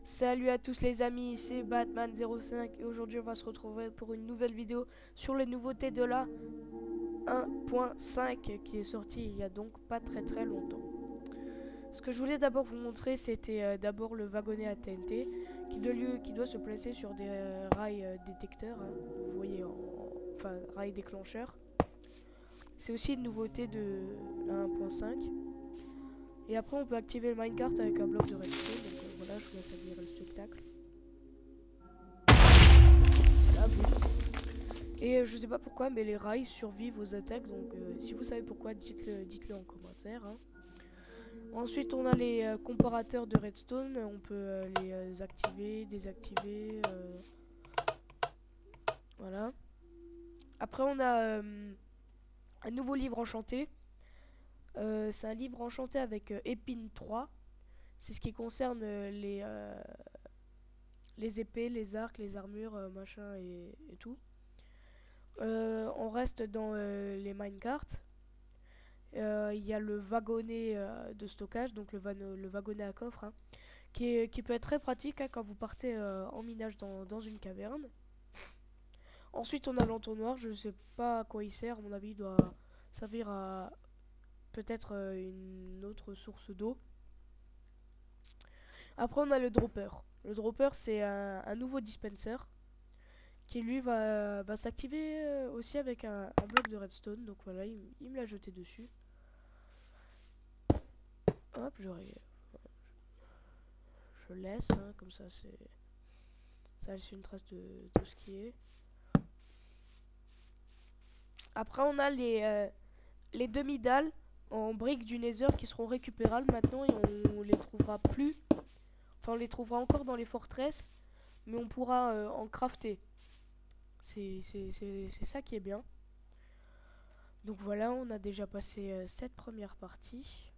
Salut à tous les amis, c'est Batman05 et aujourd'hui on va se retrouver pour une nouvelle vidéo sur les nouveautés de la 1.5 qui est sortie il y a donc pas très longtemps. Ce que je voulais d'abord vous montrer, c'était d'abord le wagonnet à TNT qui doit se placer sur des rails détecteurs, hein. Vous voyez, enfin rails déclencheurs. C'est aussi une nouveauté de la 1.5. Et après on peut activer le minecart avec un bloc de redstone. Donc voilà, je vous laisse admirer le spectacle. Là, et je sais pas pourquoi, mais les rails survivent aux attaques. Donc si vous savez pourquoi, dites-le en commentaire, hein. Ensuite on a les comparateurs de redstone. On peut les activer, désactiver, voilà. Après on a un nouveau livre enchanté. C'est un livre enchanté avec épine 3. C'est ce qui concerne les épées, les arcs, les armures, machin et tout. On reste dans les minecarts. Il y a le wagonnet de stockage, donc le wagonnet à coffre, hein, qui peut être très pratique, hein, quand vous partez en minage dans une caverne. Ensuite on a l'entonnoir, je ne sais pas à quoi il sert, à mon avis il doit servir à peut-être une autre source d'eau. Après on a le dropper. Le dropper c'est un nouveau dispenser qui lui va s'activer aussi avec un bloc de redstone. Donc voilà, il me l'a jeté dessus. Hop, je laisse, hein, comme ça ça laisse une trace de tout ce qui est. Après on a les demi-dalles en briques du Nether qui seront récupérables maintenant, et on les trouvera plus. Enfin on les trouvera encore dans les forteresses, mais on pourra en crafter. C'est ça qui est bien. Donc voilà, on a déjà passé cette première partie.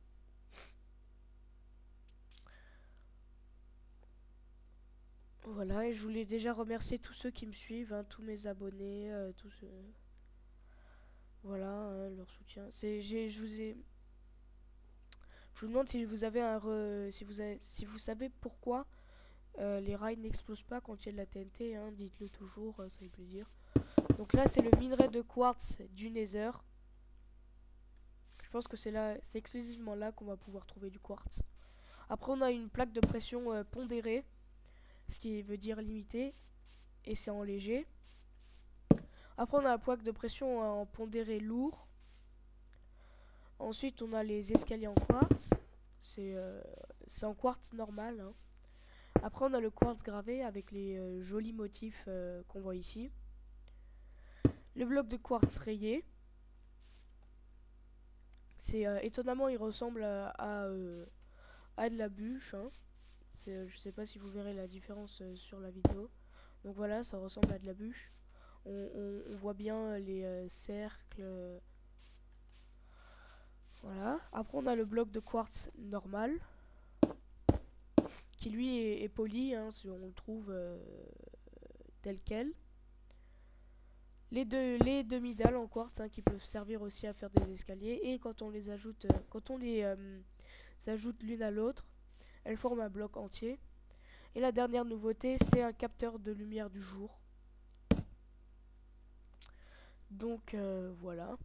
Voilà, et je voulais déjà remercier tous ceux qui me suivent, hein, tous mes abonnés, tous ceux... Voilà, hein, leur soutien. Je vous demande si vous avez si vous savez pourquoi les rails n'explosent pas quand il y a de la TNT, hein, dites-le toujours, ça fait plaisir. Donc là, c'est le minerai de quartz du Nether. Je pense que c'est exclusivement là qu'on va pouvoir trouver du quartz. Après, on a une plaque de pression pondérée, ce qui veut dire limité, et c'est en léger. Après, on a la plaque de pression en pondéré lourd. Ensuite, on a les escaliers en quartz. C'est en quartz normal, hein. Après, on a le quartz gravé avec les jolis motifs qu'on voit ici. Le bloc de quartz rayé. C'est étonnamment, il ressemble à de la bûche, hein. Je sais pas si vous verrez la différence sur la vidéo. Donc voilà, ça ressemble à de la bûche. On voit bien les cercles. Voilà. Après, on a le bloc de quartz normal, qui lui est poli, hein, si on le trouve tel quel. Les demi-dalles en quartz, hein, qui peuvent servir aussi à faire des escaliers. Et quand on les ajoute, ajoute l'une à l'autre, elles forment un bloc entier. Et la dernière nouveauté, c'est un capteur de lumière du jour. Donc voilà.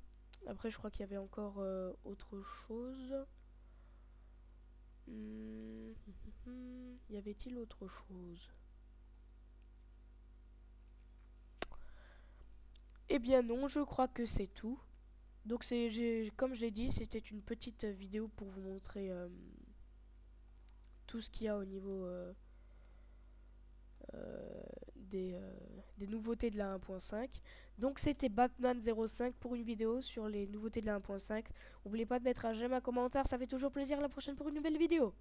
Après, je crois qu'il y avait encore autre chose. Y avait-il autre chose? Eh bien non, je crois que c'est tout. Donc comme je l'ai dit, c'était une petite vidéo pour vous montrer tout ce qu'il y a au niveau des nouveautés de la 1.5. Donc c'était Batman05 pour une vidéo sur les nouveautés de la 1.5. N'oubliez pas de mettre un j'aime, un commentaire, ça fait toujours plaisir. À la prochaine pour une nouvelle vidéo.